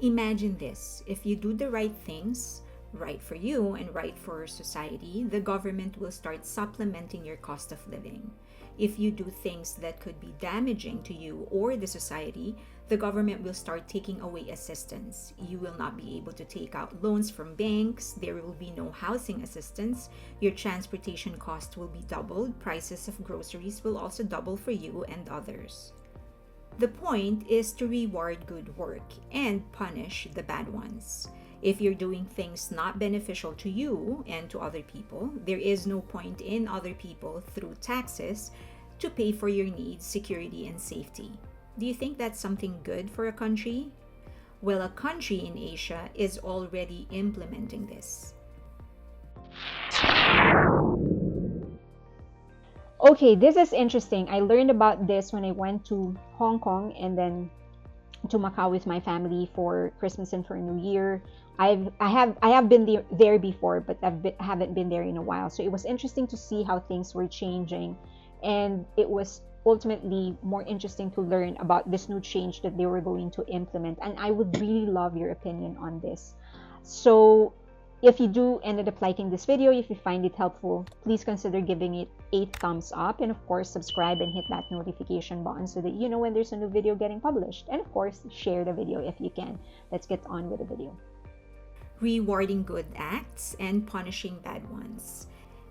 Imagine this: if you do the right things, right for you and right for society, the government will start supplementing your cost of living. If you do things that could be damaging to you or the society, the government will start taking away assistance. You will not be able to take out loans from banks, there will be no housing assistance, your transportation cost will be doubled, prices of groceries will also double for you and others. The point is to reward good work and punish the bad ones. If you're doing things not beneficial to you and to other people, there is no point in other people through taxes to pay for your needs, security, and safety. Do you think that's something good for a country? Well, a country in Asia is already implementing this. Okay, this is interesting. I learned about this when I went to Hong Kong and then to Macau with my family for Christmas and for New Year. I have been there before, but haven't been there in a while. So it was interesting to see how things were changing, and it was ultimately more interesting to learn about this new change that they were going to implement. And I would really love your opinion on this. So if you do ended up liking this video, if you find it helpful, please consider giving it a thumbs up, and of course subscribe and hit that notification button so that you know when there's a new video getting published, and of course share the video if you can. Let's get on with the video. Rewarding good acts and punishing bad ones.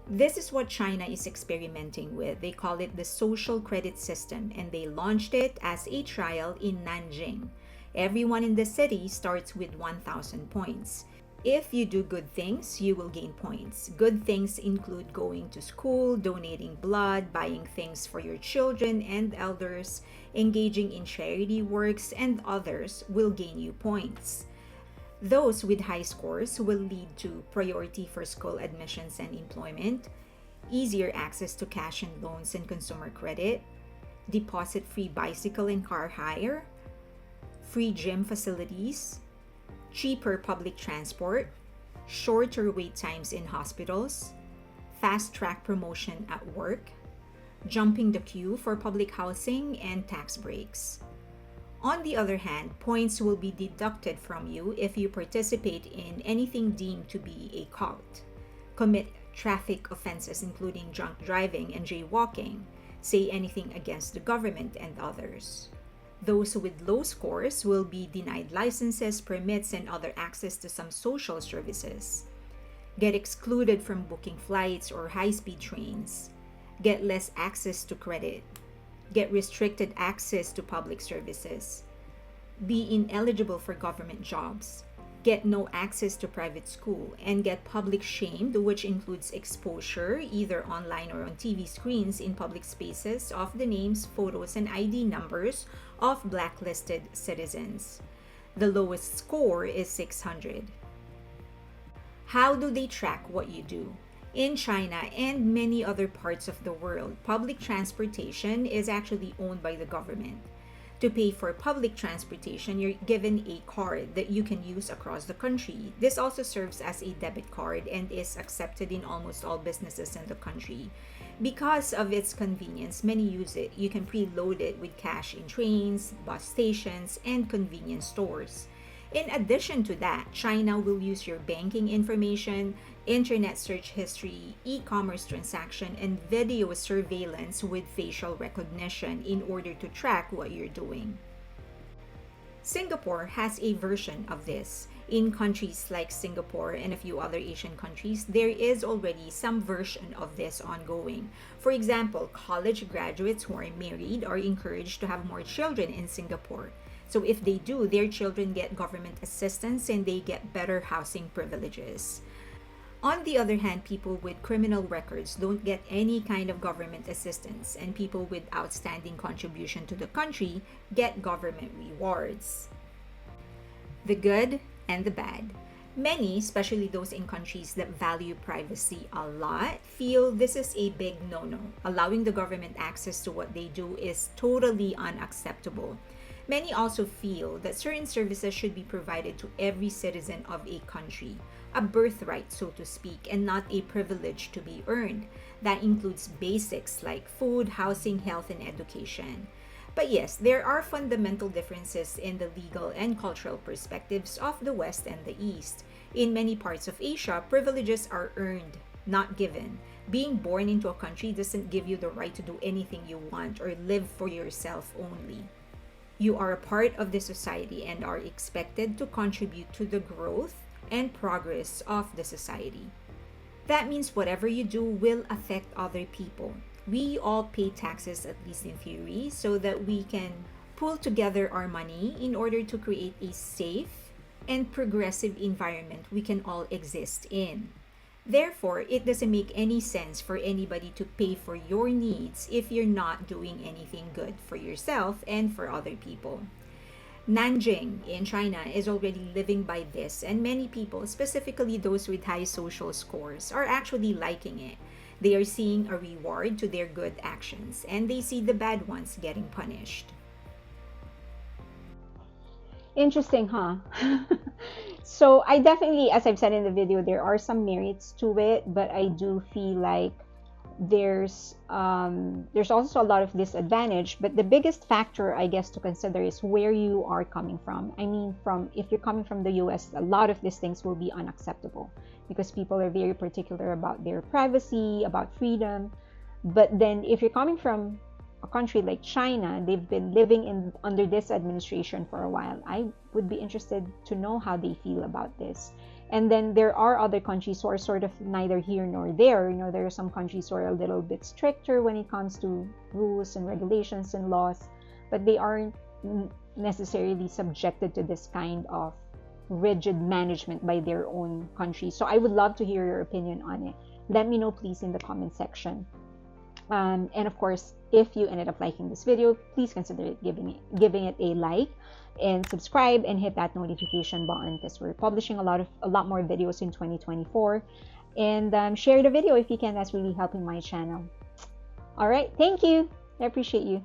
This is what China is experimenting with. They call it the social credit system, and they launched it as a trial in Nanjing. Everyone in the city starts with 1,000 points. If you do good things, you will gain points. Good things include going to school, donating blood, buying things for your children and elders, engaging in charity works, and others will gain you points. Those with high scores will lead to priority for school admissions and employment, easier access to cash and loans and consumer credit, deposit-free bicycle and car hire, free gym facilities, cheaper public transport, shorter wait times in hospitals, fast-track promotion at work, jumping the queue for public housing, and tax breaks. On the other hand, points will be deducted from you if you participate in anything deemed to be a cult, commit traffic offenses including drunk driving and jaywalking, say anything against the government and others. Those with low scores will be denied licenses, permits, and other access to some social services, get excluded from booking flights or high-speed trains, get less access to credit, get restricted access to public services, be ineligible for government jobs, get no access to private school, and get public shamed, which includes exposure, either online or on TV screens in public spaces, of the names, photos, and ID numbers of blacklisted citizens. The lowest score is 600. How do they track what you do? In China and many other parts of the world, public transportation is actually owned by the government. To pay for public transportation, you're given a card that you can use across the country. This also serves as a debit card and is accepted in almost all businesses in the country. Because of its convenience, many use it. You can preload it with cash in trains, bus stations, and convenience stores. In addition to that, China will use your banking information, internet search history, e-commerce transaction, and video surveillance with facial recognition in order to track what you're doing. Singapore has a version of this. In countries like Singapore and a few other Asian countries, there is already some version of this ongoing. For example, college graduates who are married are encouraged to have more children in Singapore. So if they do, their children get government assistance and they get better housing privileges. On the other hand, people with criminal records don't get any kind of government assistance, and people with outstanding contribution to the country get government rewards. The good and the bad. Many, especially those in countries that value privacy a lot, feel this is a big no-no. Allowing the government access to what they do is totally unacceptable. Many also feel that certain services should be provided to every citizen of a country, a birthright, so to speak, and not a privilege to be earned. That includes basics like food, housing, health, and education. But yes, there are fundamental differences in the legal and cultural perspectives of the West and the East. In many parts of Asia, privileges are earned, not given. Being born into a country doesn't give you the right to do anything you want or live for yourself only. You are a part of the society and are expected to contribute to the growth and progress of the society. That means whatever you do will affect other people. We all pay taxes, at least in theory, so that we can pool together our money in order to create a safe and progressive environment we can all exist in. Therefore, it doesn't make any sense for anybody to pay for your needs if you're not doing anything good for yourself and for other people. Nanjing in China is already living by this, and many people, specifically those with high social scores, are actually liking it. They are seeing a reward to their good actions, and they see the bad ones getting punished. Interesting, huh? So I definitely, as I've said in the video, there are some merits to it, but I do feel like there's also a lot of disadvantage. But the biggest factor, I guess, to consider is where you are coming from. I mean, from if you're coming from the US, a lot of these things will be unacceptable because people are very particular about their privacy, about freedom. But then if you're coming from a country like China, they've been living in under this administration for a while. I would be interested to know how they feel about this. And then there are other countries who are sort of neither here nor there. You know, there are some countries who are a little bit stricter when it comes to rules and regulations and laws, but they aren't necessarily subjected to this kind of rigid management by their own country. So I would love to hear your opinion on it. Let me know, please, in the comment section. And of course, if you ended up liking this video, please consider giving it a like and subscribe and hit that notification button because we're publishing a lot more videos in 2024. And share the video if you can. That's really helping my channel. All right, thank you. I appreciate you.